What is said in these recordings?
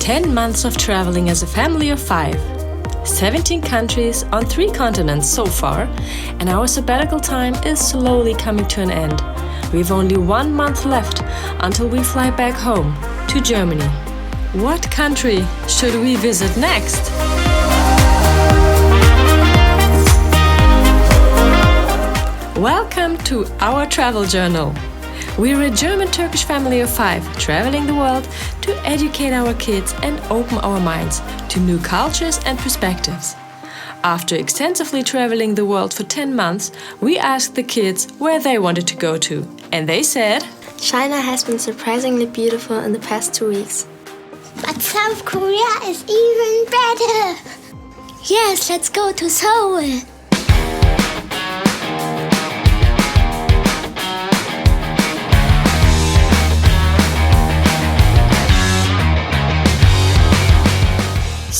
10 months of traveling as a family of 5. 17 countries on 3 continents so far, and our sabbatical time is slowly coming to an end. We've only 1 month left until we fly back home to Germany. What country should we visit next? Welcome to our travel journal. We're a German-Turkish family of 5 traveling the world to educate our kids and open our minds to new cultures and perspectives. After extensively traveling the world for 10 months, we asked the kids where they wanted to go to. And they said, China has been surprisingly beautiful in the past 2 weeks. But South Korea is even better. Yes, let's go to Seoul.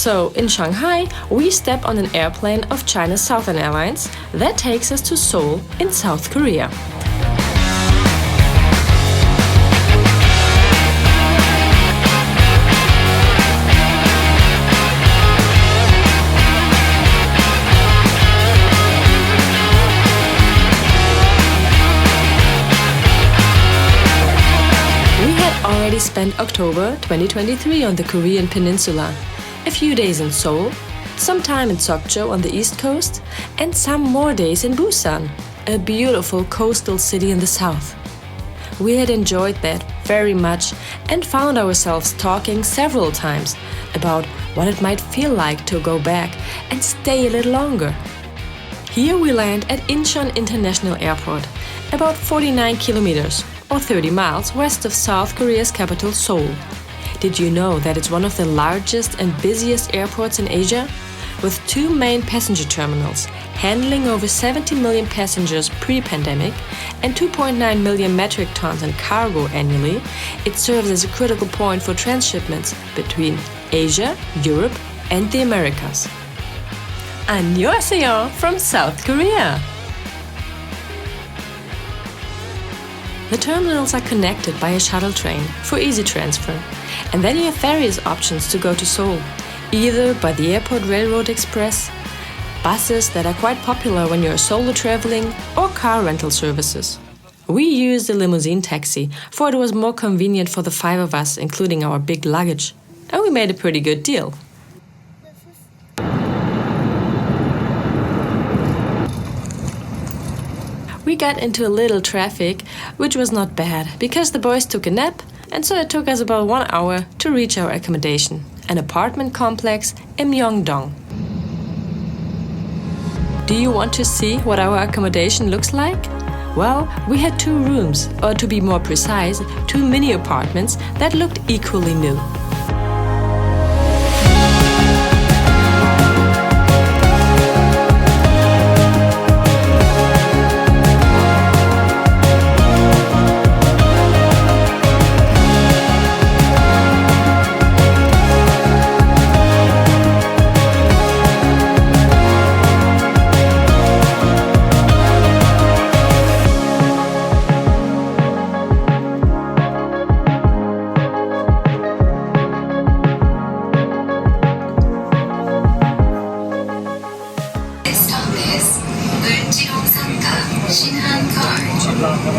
So, in Shanghai, we step on an airplane of China's Southern Airlines that takes us to Seoul in South Korea. We had already spent October 2023 on the Korean peninsula. A few days in Seoul, some time in Sokcho on the east coast, and some more days in Busan, a beautiful coastal city in the south. We had enjoyed that very much and found ourselves talking several times about what it might feel like to go back and stay a little longer. Here we land at Incheon International Airport, about 49 kilometers or 30 miles west of South Korea's capital, Seoul. Did you know that it's one of the largest and busiest airports in Asia? With 2 main passenger terminals, handling over 70 million passengers pre-pandemic and 2.9 million metric tons in cargo annually, it serves as a critical point for transshipments between Asia, Europe and the Americas. Annyeonghaseyo from South Korea! The terminals are connected by a shuttle train for easy transfer. And then you have various options to go to Seoul, either by the Airport Railroad Express, buses that are quite popular when you're solo traveling, or car rental services. We used a limousine taxi, for it was more convenient for the 5 of us, including our big luggage. And we made a pretty good deal. We got into a little traffic, which was not bad, because the boys took a nap, and so it took us about 1 hour to reach our accommodation, an apartment complex in Myeongdong. Do you want to see what our accommodation looks like? Well, we had 2 rooms, or to be more precise, 2 mini apartments that looked equally new.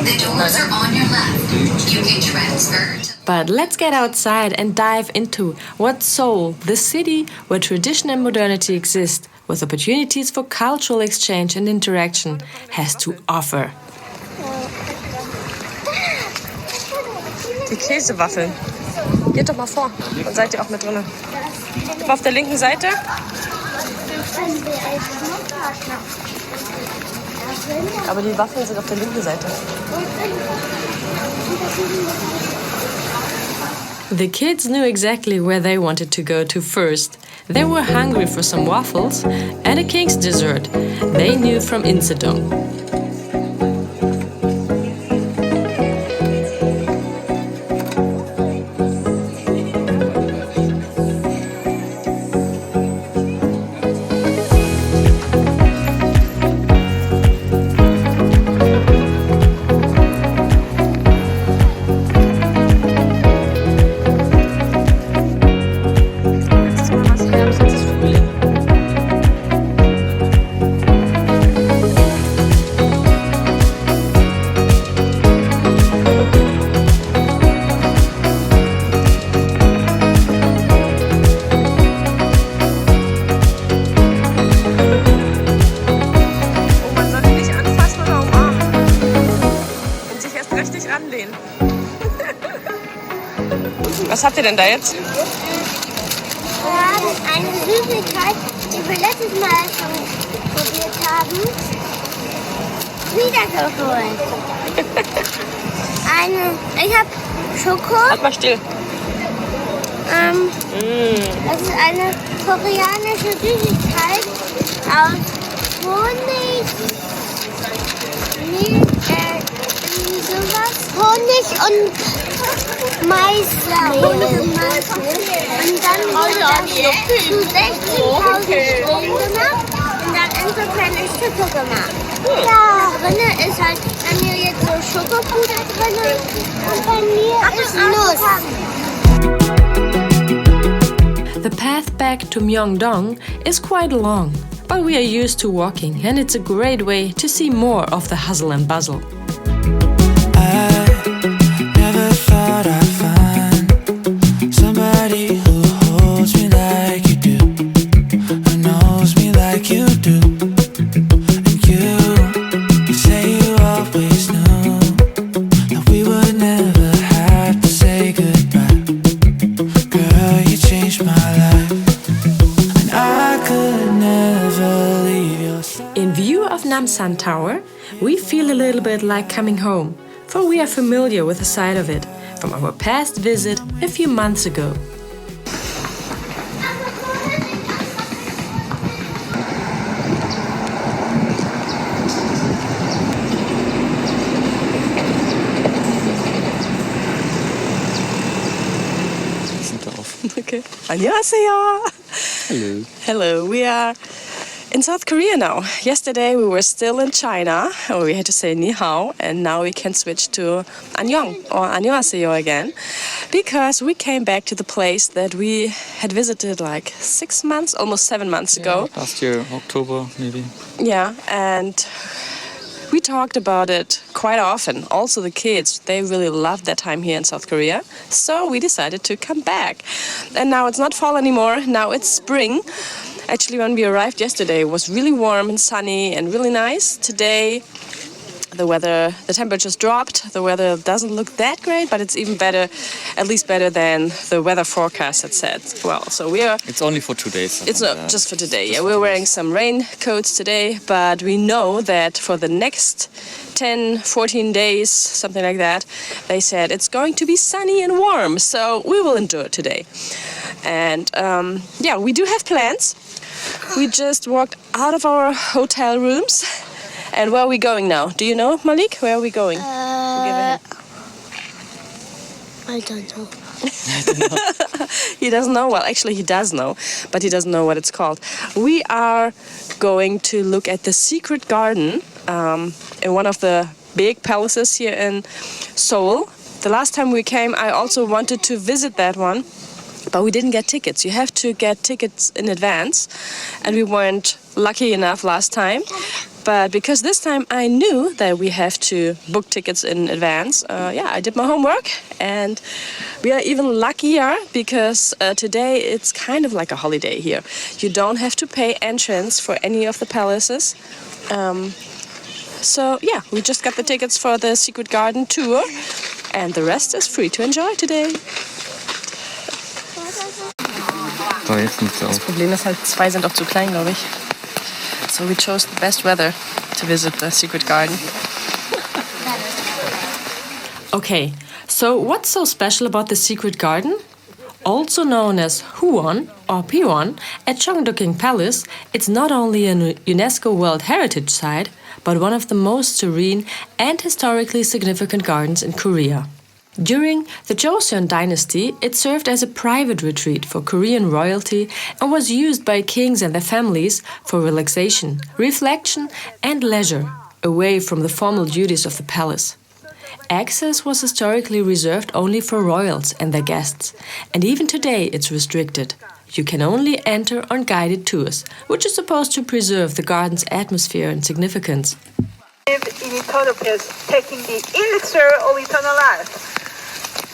The doors are on your left. You can transfer. But let's get outside and dive into what Seoul, the city where tradition and modernity exist, with opportunities for cultural exchange and interaction, has to offer. Die Käsewaffeln. Geht doch mal vor, dann seid ihr auch mit drin. Auf der linken Seite. Aber die Waffeln sind auf der linken Seite. The kids knew exactly where they wanted to go to first. They were hungry for some waffles and a king's dessert they knew from Insadong. Was habt ihr denn da jetzt? Wir haben eine Süßigkeit, die wir letztes Mal schon probiert haben, wiedergeholt. Ich habe Schoko. Halt mal still. Das ist eine koreanische Süßigkeit aus Honig, Honig und Mais. Und dann wurde das zu 16.000 Strom gemacht und dann in so kleine Stücke gemacht. Ja, drin ist halt bei mir jetzt so Schokopuder drin und bei mir ist Nuss. The path back to Myeongdong is quite long, but we are used to walking and it's a great way to see more of the hustle and bustle. I never thought I'd find somebody who holds me like you do, who knows me like you do. And you say you always knew that we would never have to say goodbye. Girl, you changed my life, and I could never leave your side. In view of Namsan Tower, we feel a little bit like coming home, for we are familiar with the side of it from our past visit a few months ago. Okay. 안녕하세요. Hello. Hello. We are in South Korea now. Yesterday we were still in China, or we had to say ni hao, and now we can switch to annyeong or annyeonghaseyo again, because we came back to the place that we had visited like 6 months, almost 7 months ago. Last year, October maybe. Yeah, and we talked about it quite often. Also the kids, they really loved their time here in South Korea. So we decided to come back. And now it's not fall anymore, now it's spring. Actually, when we arrived yesterday, it was really warm and sunny and really nice. Today, the temperature's dropped. The weather doesn't look that great, but it's even better, at least better than the weather forecast had said. Well, so we are... It's only for 2 days. It's not just for today. Yeah, we're wearing some raincoats today, but we know that for the next 10, 14 days, something like that, they said it's going to be sunny and warm. So we will endure today. And yeah, we do have plans. We just walked out of our hotel rooms. And where are we going now? Do you know, Malik? Where are we going? I don't know. He doesn't know. Well, actually, he does know, but he doesn't know what it's called. We are going to look at the secret garden in one of the big palaces here in Seoul. The last time we came, I also wanted to visit that one, but we didn't get tickets. You have to get tickets in advance, and we weren't lucky enough last time. But because this time I knew that we have to book tickets in advance, yeah, I did my homework, and we are even luckier because today it's kind of like a holiday here. You don't have to pay entrance for any of the palaces. So yeah, we just got the tickets for the Secret Garden tour, and the rest is free to enjoy today. Oh, jetzt nimmt's Das auf. Problem ist halt, 2 sind auch zu klein, glaube ich. So we chose the best weather to visit the Secret Garden. Okay, so what's so special about the Secret Garden? Also known as Huwon or Piwon, at Changdoekgung Palace, it's not only a UNESCO World Heritage Site, but one of the most serene and historically significant gardens in Korea. During the Joseon dynasty, it served as a private retreat for Korean royalty and was used by kings and their families for relaxation, reflection, and leisure, away from the formal duties of the palace. Access was historically reserved only for royals and their guests, and even today it's restricted. You can only enter on guided tours, which is supposed to preserve the garden's atmosphere and significance. In eternal peace, taking the elixir of eternal life.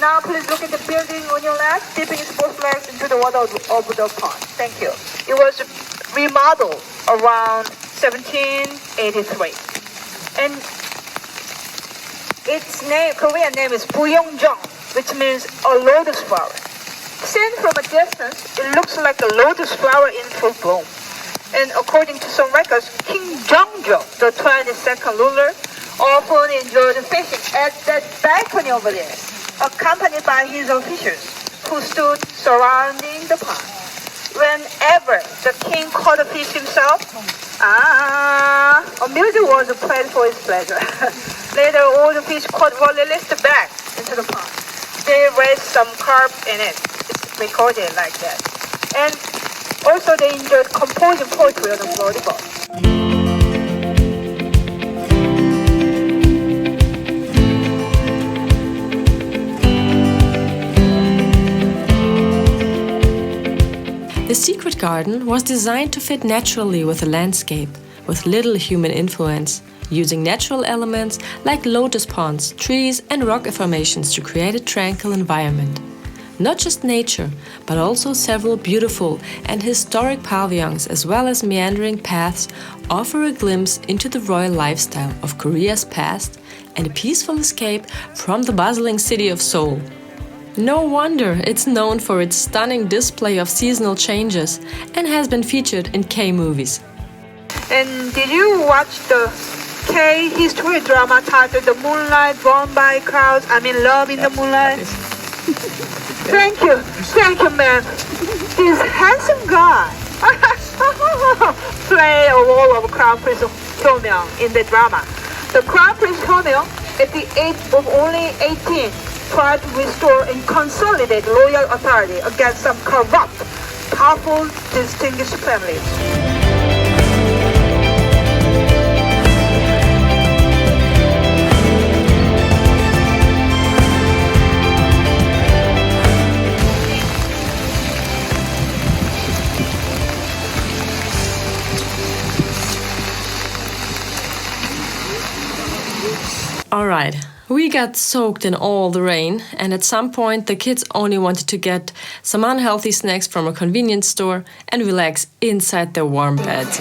Now please look at the building on your left, dipping its both legs into the water of the pond. Thank you. It was remodeled around 1783. And its name, Korean name is Buyongjong, which means a lotus flower. Seen from a distance, it looks like a lotus flower in full bloom. And according to some records, King Jeongjo, the 22nd ruler, often enjoyed fishing at that balcony over there, accompanied by his officials, who stood surrounding the pond. Whenever the king caught a fish himself, a music was played for his pleasure. Later, all the fish caught were released back into the pond. They raised some carp in it. It's recorded like that. And also they enjoyed composing poetry on the floaty boat. The secret garden was designed to fit naturally with the landscape, with little human influence, using natural elements like lotus ponds, trees and rock formations to create a tranquil environment. Not just nature, but also several beautiful and historic pavilions as well as meandering paths offer a glimpse into the royal lifestyle of Korea's past and a peaceful escape from the bustling city of Seoul. No wonder it's known for its stunning display of seasonal changes and has been featured in K-movies. And did you watch the K-history drama titled The Moonlight Born by Clouds? Love in the Moonlight? Thank you, ma'am. This handsome guy played a role of Crown Prince Hyeomyeong in the drama. The Crown Prince Hyeomyeong, at the age of only 18, tried to restore and consolidate royal authority against some corrupt, powerful, distinguished families. Alright, we got soaked in all the rain, and at some point the kids only wanted to get some unhealthy snacks from a convenience store and relax inside their warm beds.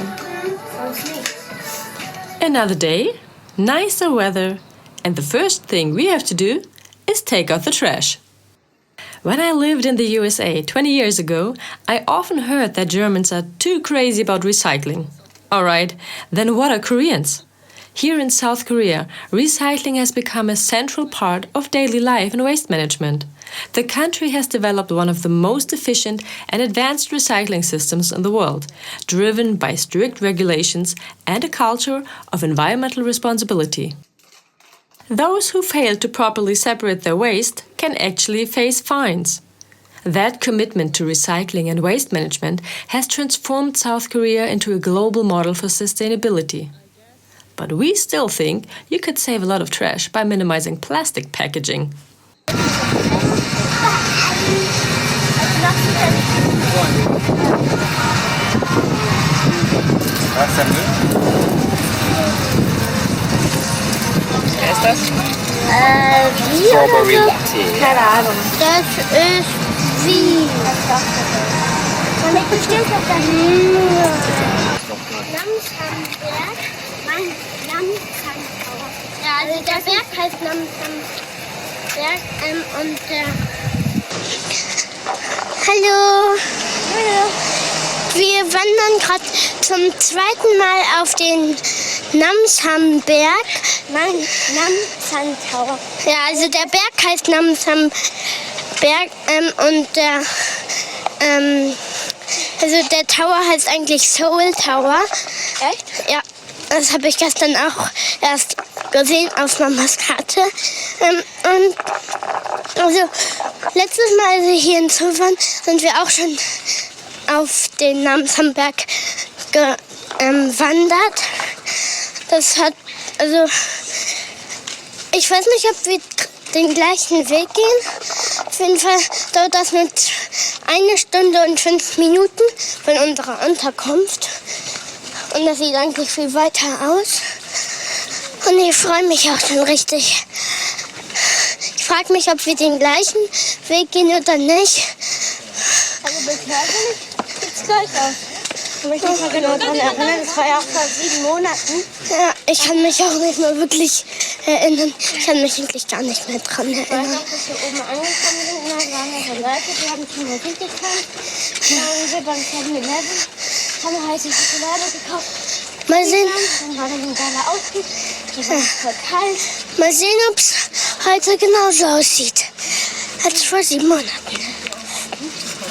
Another day, nicer weather, and the first thing we have to do is take out the trash. When I lived in the USA 20 years ago, I often heard that Germans are too crazy about recycling. Alright, then what are Koreans? Here in South Korea, recycling has become a central part of daily life and waste management. The country has developed one of the most efficient and advanced recycling systems in the world, driven by strict regulations and a culture of environmental responsibility. Those who fail to properly separate their waste can actually face fines. That commitment to recycling and waste management has transformed South Korea into a global model for sustainability. But we still think you could save a lot of trash by minimizing plastic packaging. Strawberry latte. Keine Ahnung. Das ist wie. Man ist bestimmt auf der Höhe. Namsanberg. Namsan-Tower. Ja, also der Berg heißt Namsanberg und Hallo. Hallo. Wir wandern gerade zum zweiten Mal auf den Namsanberg. Namsan-Tower. Ja, also der Berg heißt Namsanberg also der Tower heißt eigentlich Seoul-Tower. Echt? Ja, das habe ich gestern auch erst gesehen auf Mamas Karte. Und also letztes Mal, als wir hier in Seoul waren, sind wir auch schon auf den Namsanberg gewandert. Das hat, also ich weiß nicht, ob wir den gleichen Weg gehen. Auf jeden Fall dauert das mit 1 Stunde und 5 Minuten von unserer Unterkunft. Und das sieht eigentlich viel weiter aus. Und ich freue mich auch schon richtig. Ich frage mich, ob wir den gleichen Weg gehen oder nicht. Also bisher sieht es gleich aus. Ich kann mich nicht mehr genau daran erinnern, das war ja auch vor 7 Monaten. Ja, ich kann mich auch nicht mehr wirklich erinnern. Ich kann mich wirklich gar nicht mehr dran erinnern. Als wir oben angekommen sind, waren da so Leute, die haben schon Musik getanzt. Dann waren wir beim 7-Eleven, haben heiße Schokolade gekauft. Mal sehen. Dann war da so ein geiler Ausblick. Die war voll kalt. Mal sehen, ob es heute genauso aussieht als vor 7 Monaten.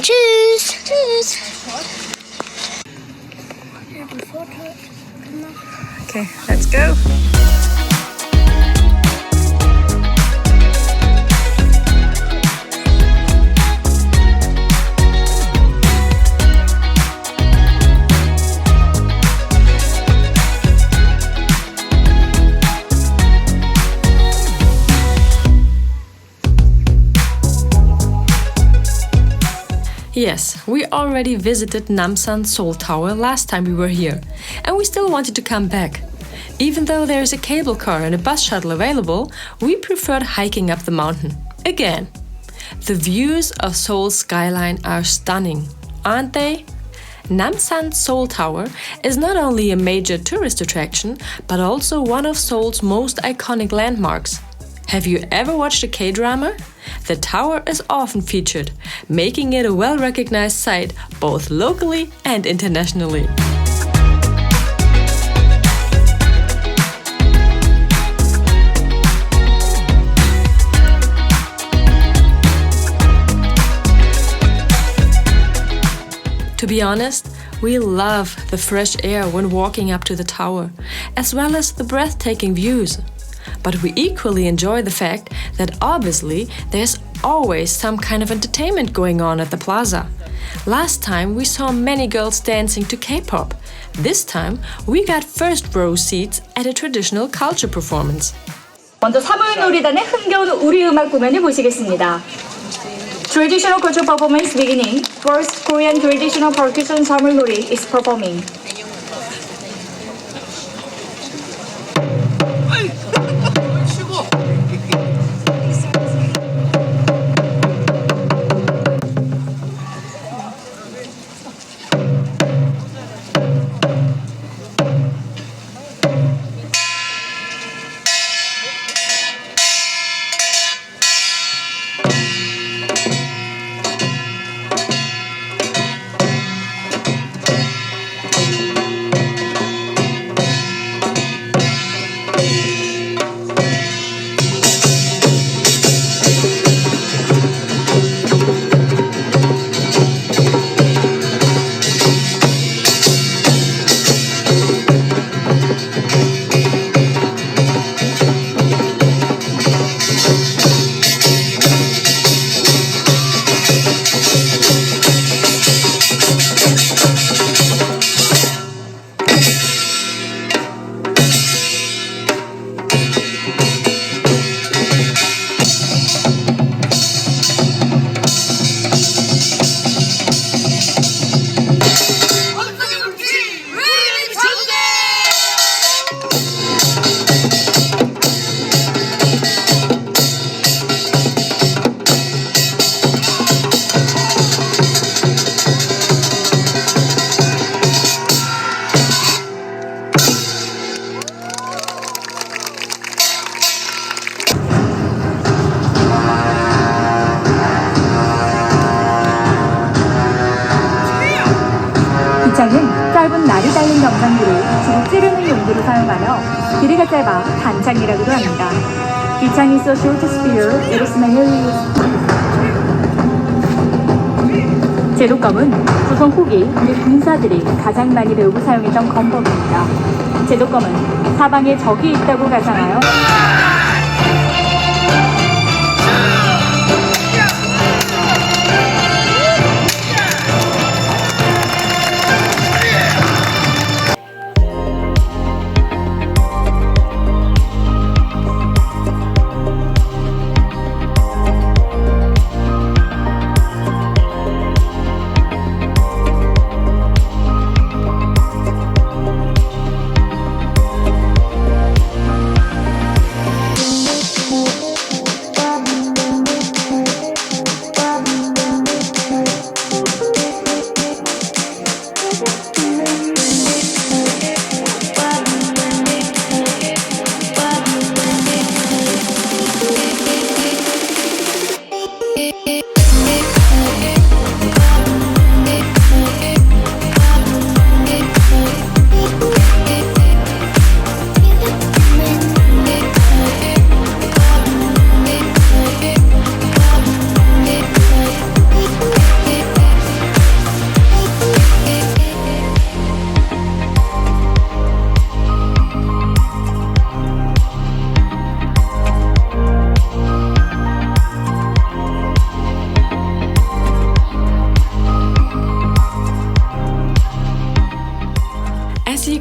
Tschüss. Tschüss. Okay, let's go. Yes, we already visited Namsan Seoul Tower last time we were here, and we still wanted to come back. Even though there is a cable car and a bus shuttle available, we preferred hiking up the mountain. Again. The views of Seoul's skyline are stunning, aren't they? Namsan Seoul Tower is not only a major tourist attraction, but also one of Seoul's most iconic landmarks. Have you ever watched a K-drama? The tower is often featured, making it a well-recognized site both locally and internationally. To be honest, we love the fresh air when walking up to the tower, as well as the breathtaking views. But we equally enjoy the fact that obviously there's always some kind of entertainment going on at the Plaza. Last time we saw many girls dancing to K-pop. This time we got first row seats at a traditional culture performance. 먼저 사물놀이단의 흥겨운 우리 음악 공연을 보시겠습니다. Traditional cultural performance beginning. First Korean traditional percussion 사물놀이 is performing. 기차는 짧은 날이 달린 경상기를 주로 찌르는 용도로 사용하여 길이가 짧아 단창이라고도 합니다. 기창이 so short sphere, it is mainly used. 제도검은 조선 후기 및 군사들이 가장 많이 배우고 사용했던 검법입니다. 제도검은 사방에 적이 있다고 가상하여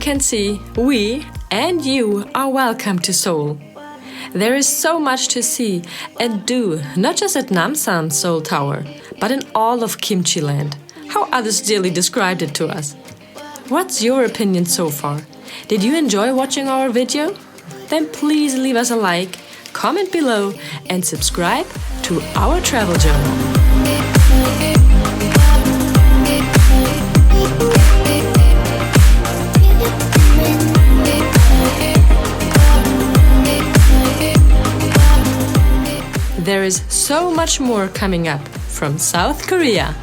can see, we and you are welcome to Seoul. There is so much to see and do, not just at Namsan Seoul Tower, but in all of Kimchi Land. How others dearly described it to us. What's your opinion so far? Did you enjoy watching our video? Then please leave us a like, comment below, and subscribe to our travel journal. There is so much more coming up from South Korea.